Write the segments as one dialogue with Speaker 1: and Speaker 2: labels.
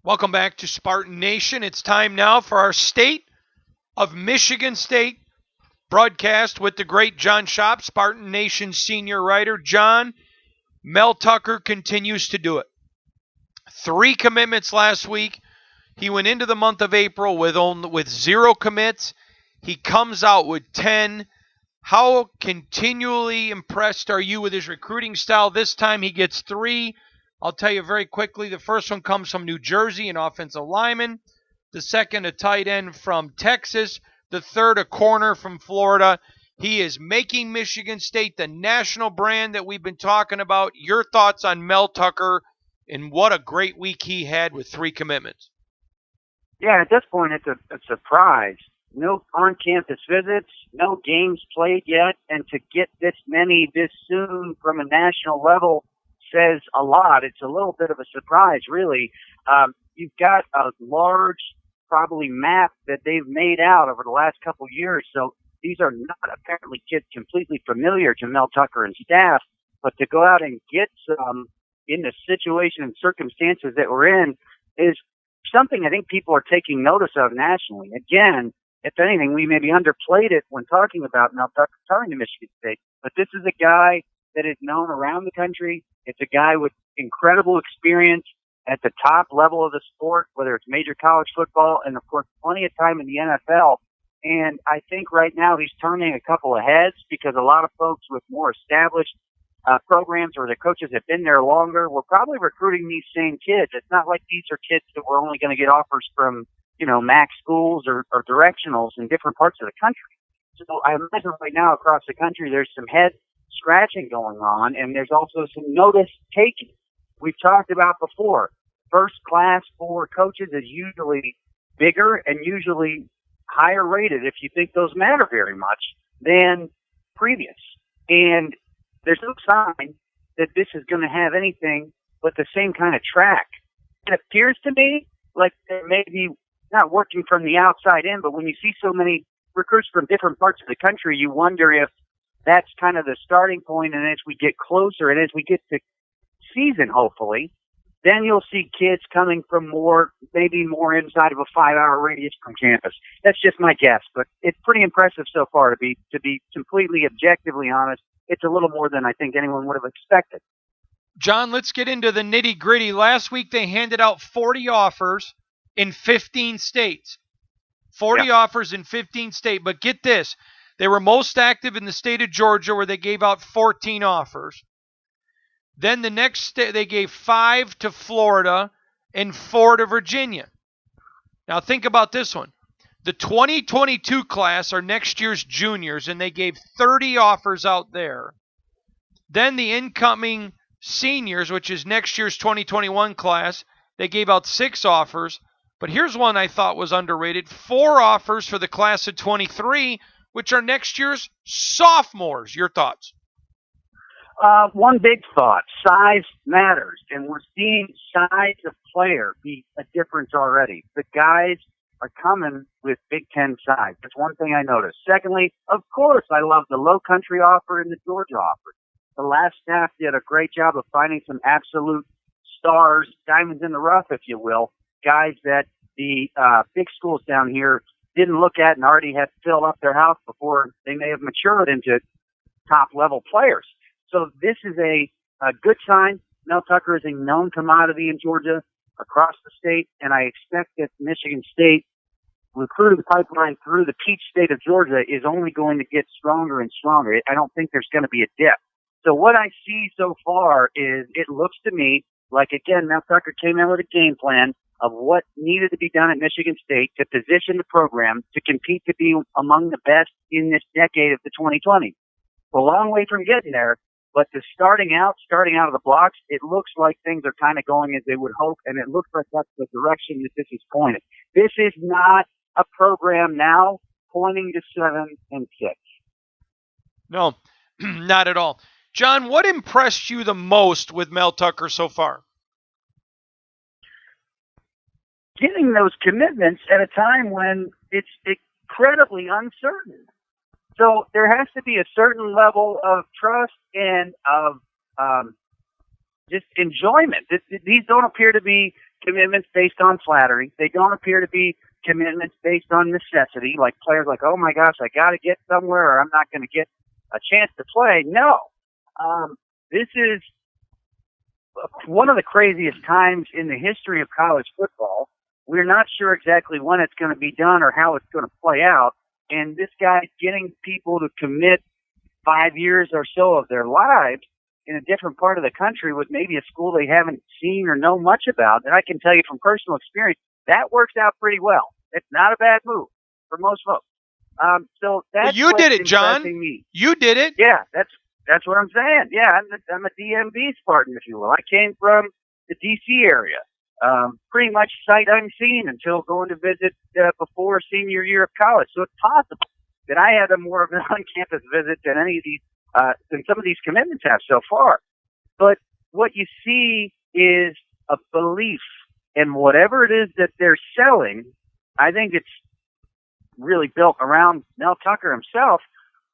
Speaker 1: Welcome back to Spartan Nation. It's time now for our State of Michigan State broadcast with the great John Schopp, Spartan Nation senior writer. John, Mel Tucker continues to do it. 3 commitments last week. He went into the month of April with 0 commits. He comes out with 10. How continually impressed are you with his recruiting style? This time he gets 3. I'll tell you very quickly, the first one comes from New Jersey, an offensive lineman. The second, a tight end from Texas. The third, a corner from Florida. He is making Michigan State the national brand that we've been talking about. Your thoughts on Mel Tucker and what a great week he had with 3 commitments.
Speaker 2: Yeah, at this point, it's a surprise. No on-campus visits, no games played yet, and to get this many this soon from a national level says a lot. It's a little bit of a surprise, really. You've got a large, probably map that they've made out over the last couple of years, so these are not apparently kids completely familiar to Mel Tucker and staff, but to go out and get some in the situation and circumstances that we're in is something I think people are taking notice of nationally. Again, if anything, we maybe underplayed it when talking about Mel Tucker coming to Michigan State, but this is a guy that is known around the country. It's a guy with incredible experience at the top level of the sport, whether it's major college football and, of course, plenty of time in the NFL. And I think right now he's turning a couple of heads because a lot of folks with more established programs or the coaches have been there longer, we're probably recruiting these same kids. It's not like these are kids that we're only going to get offers from, MAC schools or directionals in different parts of the country. So I imagine right now across the country there's some head scratching going on, and there's also some notice taking. We've talked about before, first class for coaches is usually bigger and usually higher rated, if you think those matter very much, than previous. And there's no sign that this is going to have anything but the same kind of track. It appears to me like there may be not working from the outside in, but when you see so many recruits from different parts of the country, you wonder if that's kind of the starting point. And as we get closer and as we get to season, hopefully, then you'll see kids coming from maybe more inside of a 5-hour radius from campus. That's just my guess, but it's pretty impressive so far to be completely objectively honest. It's a little more than I think anyone would have expected.
Speaker 1: John, let's get into the nitty-gritty. Last week they handed out 40 offers in 15 states. 40 offers in 15 states. But get this, they were most active in the state of Georgia where they gave out 14 offers. Then the next state, they gave 5 to Florida and 4 to Virginia. Now think about this one. The 2022 class are next year's juniors, and they gave 30 offers out there. Then the incoming seniors, which is next year's 2021 class, they gave out 6 offers. But here's one I thought was underrated. 4 offers for the class of 23, which are next year's sophomores. Your thoughts?
Speaker 2: One big thought. Size matters, and we're seeing size of player be a difference already. The guys are coming with Big Ten size. That's one thing I noticed. Secondly, of course, I love the low country offer and the Georgia offer. The last staff did a great job of finding some absolute stars, diamonds in the rough, if you will, guys that the big schools down here didn't look at and already had filled up their house before they may have matured into top-level players. So this is a good sign. Mel Tucker is a known commodity in Georgia, across the state, and I expect that Michigan State recruiting pipeline through the Peach State of Georgia is only going to get stronger and stronger. I don't think there's going to be a dip. So what I see so far is it looks to me like, again, Mel Tucker came in with a game plan of what needed to be done at Michigan State to position the program to compete to be among the best in this decade of the 2020s. A long way from getting there, but the starting out of the blocks, it looks like things are kind of going as they would hope, and it looks like that's the direction that this is pointed. This is not a program now pointing to 7 and 6.
Speaker 1: No, not at all. John, what impressed you the most with Mel Tucker so far?
Speaker 2: Getting those commitments at a time when it's incredibly uncertain. So there has to be a certain level of trust and of just enjoyment. These don't appear to be commitments based on flattery. They don't appear to be commitments based on necessity, like players like, oh my gosh, I got to get somewhere or I'm not going to get a chance to play. No. This is one of the craziest times in the history of college football. We're not sure exactly when it's going to be done or how it's going to play out. And this guy's getting people to commit 5 years or so of their lives in a different part of the country with maybe a school they haven't seen or know much about. And I can tell you from personal experience, that works out pretty well. It's not a bad move for most folks. So that's
Speaker 1: you did it, John.
Speaker 2: Me.
Speaker 1: You did it.
Speaker 2: Yeah, that's what I'm saying. Yeah, I'm a DMV Spartan, if you will. I came from the D.C. area, pretty much sight unseen until going to visit before senior year of college. So it's possible that I had a more of an on-campus visit than any of these, than some of these commitments have so far. But what you see is a belief in whatever it is that they're selling. I think it's really built around Mel Tucker himself.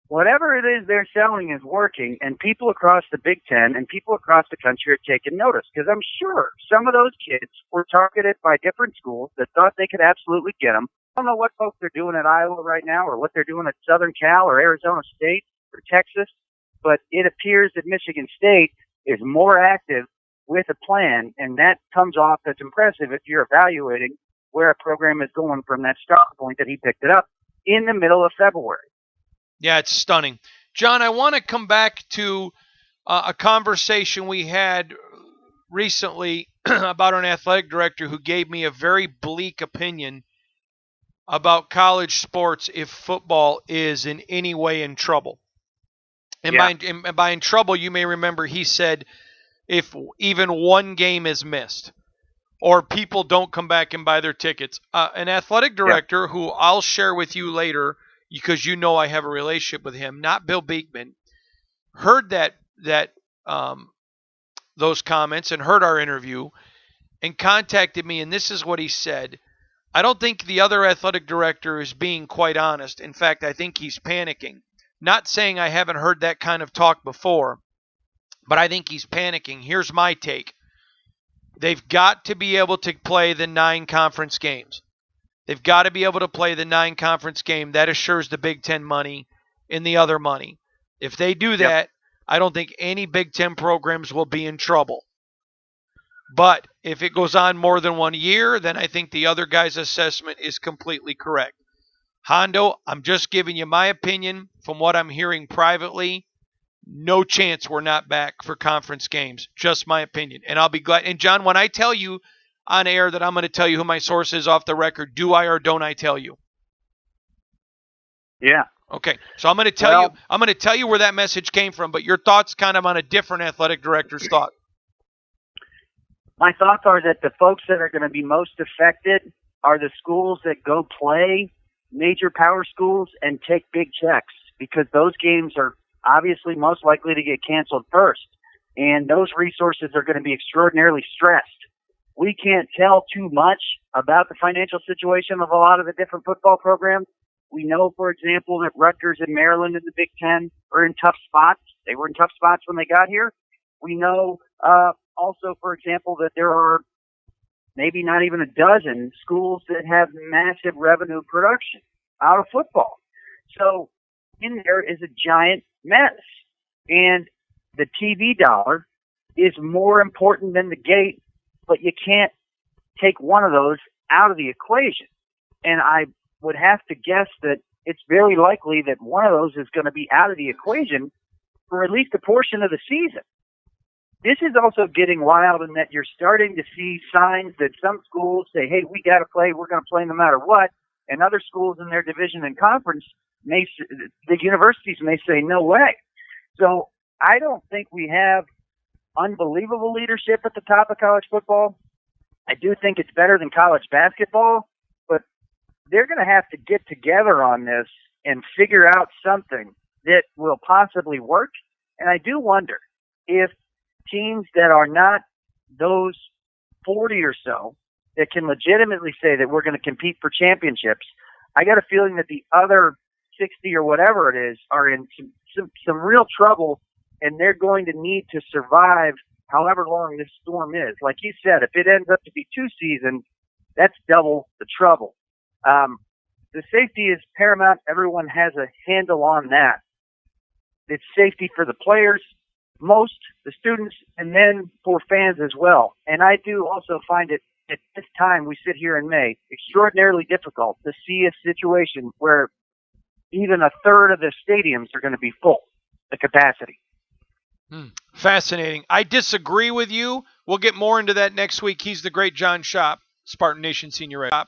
Speaker 2: Whatever it is they're selling is working, and people across the Big Ten and people across the country are taking notice, because I'm sure some of those kids were targeted by different schools that thought they could absolutely get them. I don't know what folks are doing at Iowa right now or what they're doing at Southern Cal or Arizona State or Texas, but it appears that Michigan State is more active with a plan, and that comes off as impressive if you're evaluating where a program is going from that start point that he picked it up in the middle of February.
Speaker 1: Yeah, it's stunning. John, I want to come back to a conversation we had recently about an athletic director who gave me a very bleak opinion about college sports if football is in any way in trouble. And by in trouble, you may remember he said if even one game is missed or people don't come back and buy their tickets. An athletic director who I'll share with you later, because you know I have a relationship with him, not Bill Beekman, heard those comments and heard our interview and contacted me, and this is what he said. I don't think the other athletic director is being quite honest. In fact, I think he's panicking. Not saying I haven't heard that kind of talk before, but I think he's panicking. Here's my take. They've got to be able to play the 9 conference games. They've got to be able to play the 9 conference game. That assures the Big Ten money and the other money. If they do that, I don't think any Big Ten programs will be in trouble. But if it goes on more than 1 year, then I think the other guy's assessment is completely correct. Hondo, I'm just giving you my opinion from what I'm hearing privately. No chance we're not back for conference games. Just my opinion. And I'll be glad. And John, when I tell you on air that I'm going to tell you who my source is off the record, do I or don't I tell you?
Speaker 2: Yeah.
Speaker 1: Okay. So I'm going to tell you where that message came from, but your thoughts kind of on a different athletic director's thought.
Speaker 2: My thoughts are that the folks that are going to be most affected are the schools that go play major power schools and take big checks, because those games are obviously most likely to get canceled first, and those resources are going to be extraordinarily stressed. We can't tell too much about the financial situation of a lot of the different football programs. We know, for example, that Rutgers and Maryland in the Big Ten are in tough spots. They were in tough spots when they got here. We know also, for example, that there are maybe not even a dozen schools that have massive revenue production out of football. So in there is a giant mess. And the TV dollar is more important than the gate, but you can't take one of those out of the equation. And I would have to guess that it's very likely that one of those is going to be out of the equation for at least a portion of the season. This is also getting wild in that you're starting to see signs that some schools say, hey, we got to play, we're going to play no matter what. And other schools in their division and conference, the universities may say, no way. So I don't think we have unbelievable leadership at the top of college football. I do think it's better than college basketball, but they're going to have to get together on this and figure out something that will possibly work. And I do wonder if teams that are not those 40 or so that can legitimately say that we're going to compete for championships, I got a feeling that the other 60 or whatever it is are in some real trouble, and they're going to need to survive however long this storm is. Like you said, if it ends up to be 2 seasons, that's double the trouble. The safety is paramount. Everyone has a handle on that. It's safety for the players, the students, and then for fans as well. And I do also find it, at this time we sit here in May, extraordinarily difficult to see a situation where even a third of the stadiums are going to be full, the capacity.
Speaker 1: Fascinating. I disagree with you. We'll get more into that next week. He's the great John Shop, Spartan Nation Senior Writer.